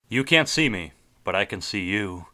You can't see me, but I can see you.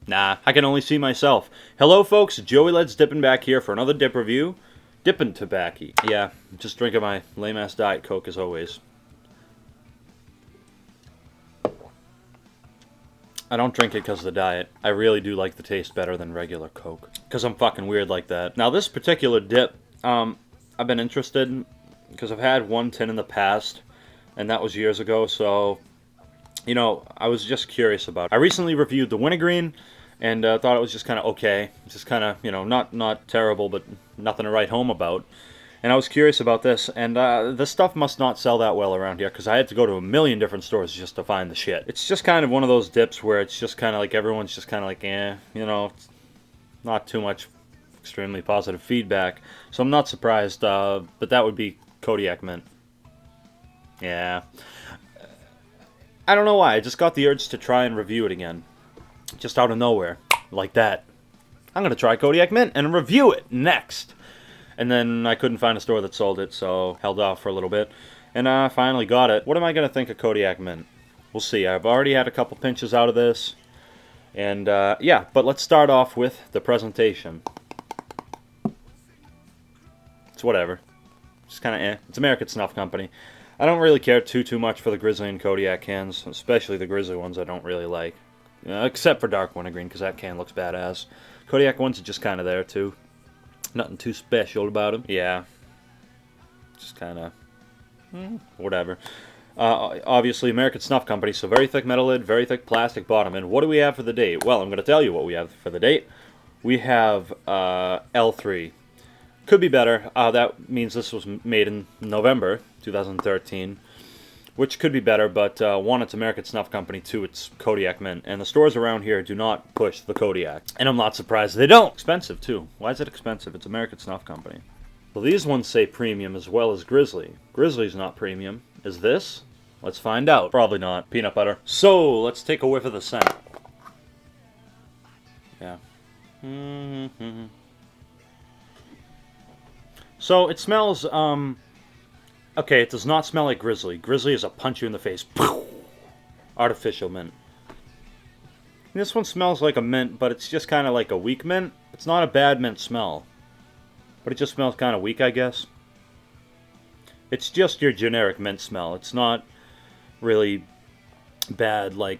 Nah, I can only see myself. Hello, folks. Joey Let's Dippin' back here for another dip review. Dippin' tobacco. Yeah, just drinking my lame-ass Diet Coke as always. I don't drink it because of the diet. I really do like the taste better than regular Coke. Because I'm fucking weird like that. Now, this particular dip, I've been interested in because I've had one tin in the past, and that was years ago, so, you know, I was just curious about it. I recently reviewed the wintergreen, and thought it was just kind of okay. Just kind of, you know, not terrible, but nothing to write home about. And I was curious about this, and this stuff must not sell that well around here, because I had to go to a million different stores just to find the shit. It's just kind of one of those dips where it's just kind of like everyone's just kind of like, eh, you know, it's not too much extremely positive feedback. So I'm not surprised, but that would be Kodiak Mint. Yeah. I don't know why, I just got the urge to try and review it again. Just out of nowhere, like that. I'm going to try Kodiak Mint and review it next. And then I couldn't find a store that sold it, so held off for a little bit. And I finally got it. What am I going to think of Kodiak Mint? We'll see. I've already had a couple pinches out of this. And yeah, but let's start off with the presentation. It's whatever. It's kind of eh. It's American Snuff Company. I don't really care too much for the Grizzly and Kodiak cans, especially the Grizzly ones I don't really like. Except for Dark Wintergreen, because that can looks badass. Kodiak ones are just kind of there, too. Nothing too special about them. Yeah. Just kind of... whatever. Obviously, American Snuff Company, so very thick metal lid, very thick plastic bottom. And what do we have for the date? Well, I'm going to tell you what we have for the date. We have L3. Could be better. That means this was made in November 2013. Which could be better, but one, it's American Snuff Company, two, it's Kodiak Mint. And the stores around here do not push the Kodiak. And I'm not surprised they don't. Expensive, too. Why is it expensive? It's American Snuff Company. Well, these ones say premium as well as Grizzly. Grizzly's not premium. Is this? Let's find out. Probably not. Peanut butter. So, let's take a whiff of the scent. Yeah. So, it smells, okay, it does not smell like Grizzly. Grizzly is a punch you in the face. Artificial mint. This one smells like a mint, but it's just kind of like a weak mint. It's not a bad mint smell. But it just smells kind of weak, I guess. It's just your generic mint smell. It's not really bad like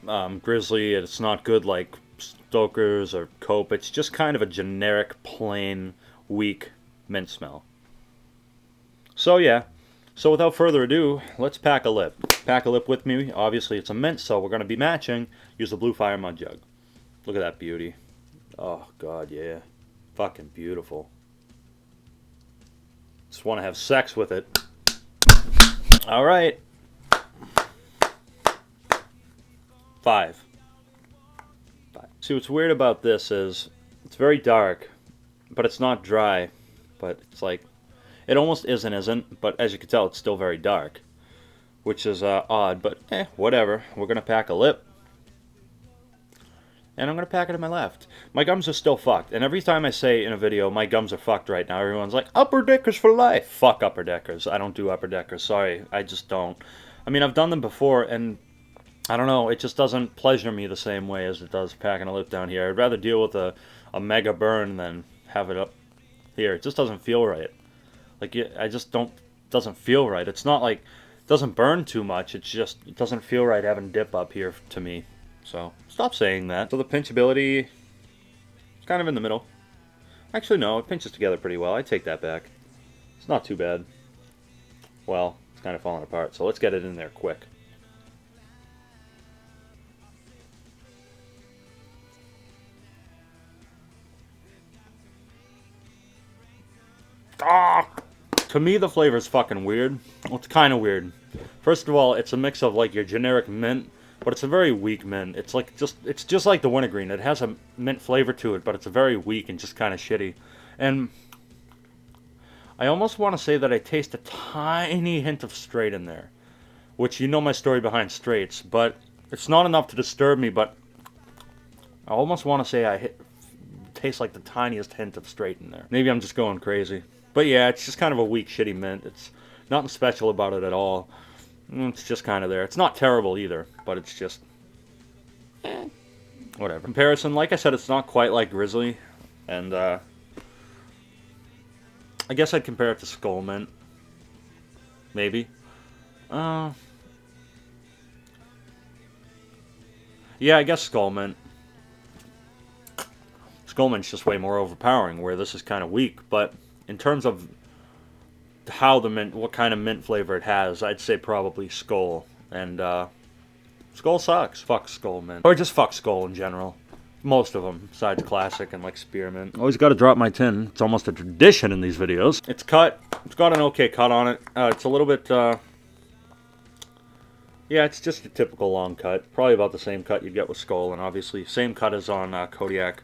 Grizzly. It's not good like Stoker's or Cope. It's just kind of a generic, plain, weak mint smell. So yeah, so without further ado, let's pack a lip. Pack a lip with me. Obviously it's a mint, so we're going to be matching. Use the Blue Fire Mud Jug. Look at that beauty. Oh god, yeah. Fucking beautiful. Just want to have sex with it. Alright. 5. See, what's weird about this is, it's very dark, but it's not dry. But it's like, it almost isn't, but as you can tell, it's still very dark. Which is odd, but whatever. We're going to pack a lip. And I'm going to pack it in my left. My gums are still fucked. And every time I say in a video, my gums are fucked right now, everyone's like, upper deckers for life. Fuck upper deckers. I don't do upper deckers. Sorry, I just don't. I mean, I've done them before, and I don't know, it just doesn't pleasure me the same way as it does packing a lip down here. I'd rather deal with a mega burn than have it up here. It just doesn't feel right. Like, I just don't, doesn't feel right. It's not like, it doesn't burn too much. It's just, it doesn't feel right having dip up here to me. So, stop saying that. So the pinchability, it's kind of in the middle. Actually, no, it pinches together pretty well. I take that back. It's not too bad. Well, it's kind of falling apart. So let's get it in there quick. Ah! To me, the flavor is fucking weird. Well, it's kind of weird. First of all, it's a mix of like your generic mint but it's a very weak mint. It's like it's just like the wintergreen. It has a mint flavor to it, but it's a very weak and just kind of shitty. And I almost want to say that I taste a tiny hint of straight in there, which you know my story behind straights, but it's not enough to disturb me. But I almost want to say taste like the tiniest hint of straight in there. Maybe I'm just going crazy. But yeah, it's just kind of a weak, shitty mint. It's nothing special about it at all. It's just kind of there. It's not terrible either, but it's just whatever. Comparison, like I said, it's not quite like Grizzly, and I guess I'd compare it to Skull Mint. Maybe. Yeah, I guess Skull Mint. Skull Mint's just way more overpowering, where this is kind of weak. But in terms of how the mint, what kind of mint flavor it has, I'd say probably Skull. And Skull sucks. Fuck Skull Mint, or just fuck Skull in general. Most of them, besides Classic and like Spearmint. Always got to drop my tin. It's almost a tradition in these videos. It's cut. It's got an okay cut on it. It's a little bit. Yeah, it's just a typical long cut. Probably about the same cut you'd get with Skull, and obviously same cut as on Kodiak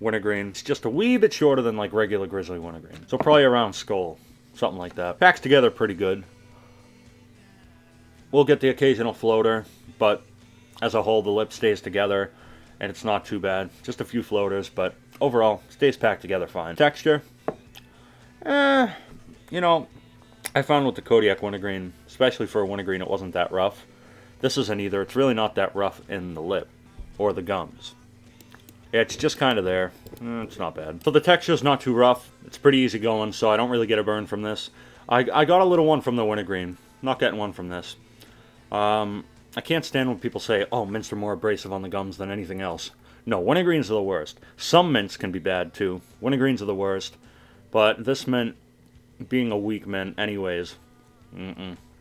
Wintergreen. It's just a wee bit shorter than like regular Grizzly Wintergreen. So probably around Skull, something like that. Packs together pretty good. We'll get the occasional floater, but as a whole the lip stays together, and it's not too bad. Just a few floaters, but overall stays packed together fine. Texture, you know, I found with the Kodiak Wintergreen, especially for a Wintergreen, it wasn't that rough. This isn't either. It's really not that rough in the lip or the gums. Yeah, it's just kind of there. It's not bad. So the texture's not too rough. It's pretty easy going, so I don't really get a burn from this. I got a little one from the Wintergreen. Not getting one from this. I can't stand when people say, oh, mints are more abrasive on the gums than anything else. No, Wintergreens are the worst. Some mints can be bad, too. Wintergreens are the worst. But this mint, being a weak mint anyways,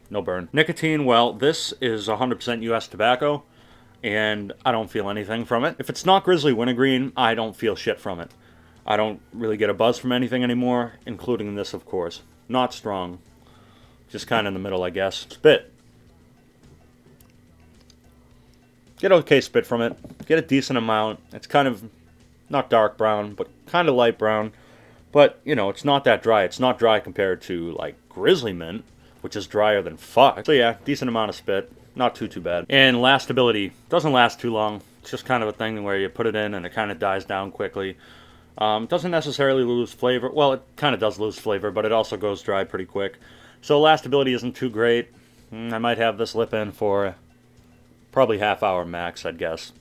no burn. Nicotine, well, this is 100% US tobacco, and I don't feel anything from it. If it's not Grizzly Wintergreen, I don't feel shit from it. I don't really get a buzz from anything anymore, including this, of course. Not strong. Just kind of in the middle, I guess. Spit. Get okay spit from it. Get a decent amount. It's kind of not dark brown, but kind of light brown. But, you know, it's not that dry. It's not dry compared to, like, Grizzly Mint, which is drier than fuck. So, yeah, decent amount of spit. Not too bad. And lastability. Doesn't last too long. It's just kind of a thing where you put it in and it kind of dies down quickly. Doesn't necessarily lose flavor. Well, it kind of does lose flavor, but it also goes dry pretty quick. So lastability isn't too great. I might have this lip in for probably half hour max, I'd guess.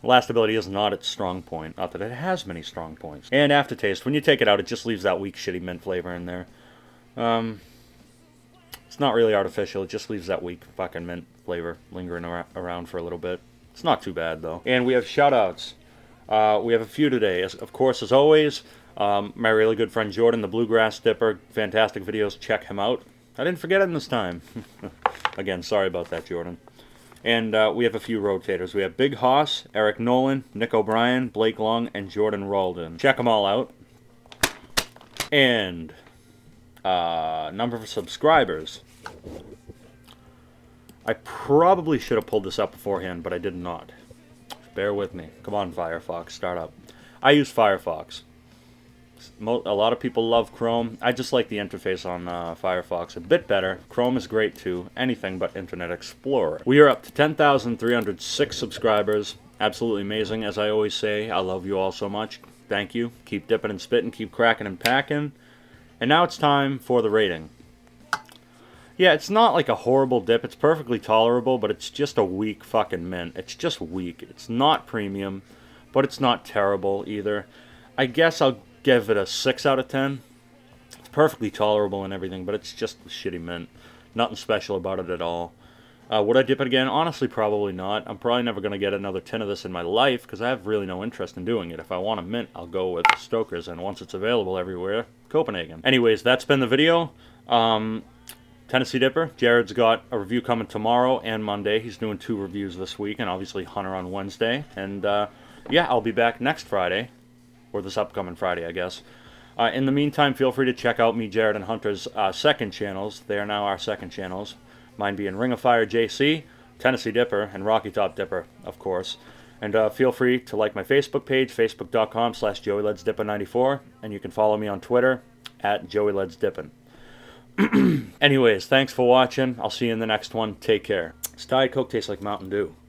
Lastability is not its strong point. Not that it has many strong points. And aftertaste, when you take it out, it just leaves that weak, shitty mint flavor in there. It's not really artificial. It just leaves that weak fucking mint flavor lingering around for a little bit. It's not too bad, though. And we have shout-outs. We have a few today. Of course, as always, my really good friend Jordan, the Bluegrass Dipper. Fantastic videos. Check him out. I didn't forget him this time. Again, sorry about that, Jordan. And we have a few rotators. We have Big Hoss, Eric Nolan, Nick O'Brien, Blake Long, and Jordan Ralden. Check them all out. And number of subscribers. I probably should have pulled this up beforehand, but I did not. Bear with me. Come on, Firefox, start up. I use Firefox. A lot of people love Chrome. I just like the interface on Firefox a bit better. Chrome is great too. Anything but Internet Explorer. We are up to 10,306 subscribers. Absolutely amazing. As I always say, I love you all so much. Thank you. Keep dipping and spitting. Keep cracking and packing. And now it's time for the rating. Yeah, it's not like a horrible dip. It's perfectly tolerable, but it's just a weak fucking mint. It's just weak. It's not premium, but it's not terrible either. I guess I'll give it a 6 out of 10. It's perfectly tolerable and everything, but it's just a shitty mint. Nothing special about it at all. Would I dip it again? Honestly, probably not. I'm probably never going to get another tin of this in my life, because I have really no interest in doing it. If I want a mint, I'll go with Stoker's, and once it's available everywhere, Copenhagen. Anyways, that's been the video. Tennessee Dipper. Jared's got a review coming tomorrow and Monday. He's doing 2 reviews this week, and obviously Hunter on Wednesday. And yeah, I'll be back next Friday. Or this upcoming Friday, I guess. In the meantime, feel free to check out me, Jared, and Hunter's second channels. They are now our second channels. Mine being Ring of Fire JC, Tennessee Dipper, and Rocky Top Dipper, of course. And feel free to like my Facebook page, facebook.com/JoeyLedsDippin94, and you can follow me on Twitter at JoeyLedsDippin. Anyways, thanks for watching. I'll see you in the next one. Take care. This Diet Coke tastes like Mountain Dew.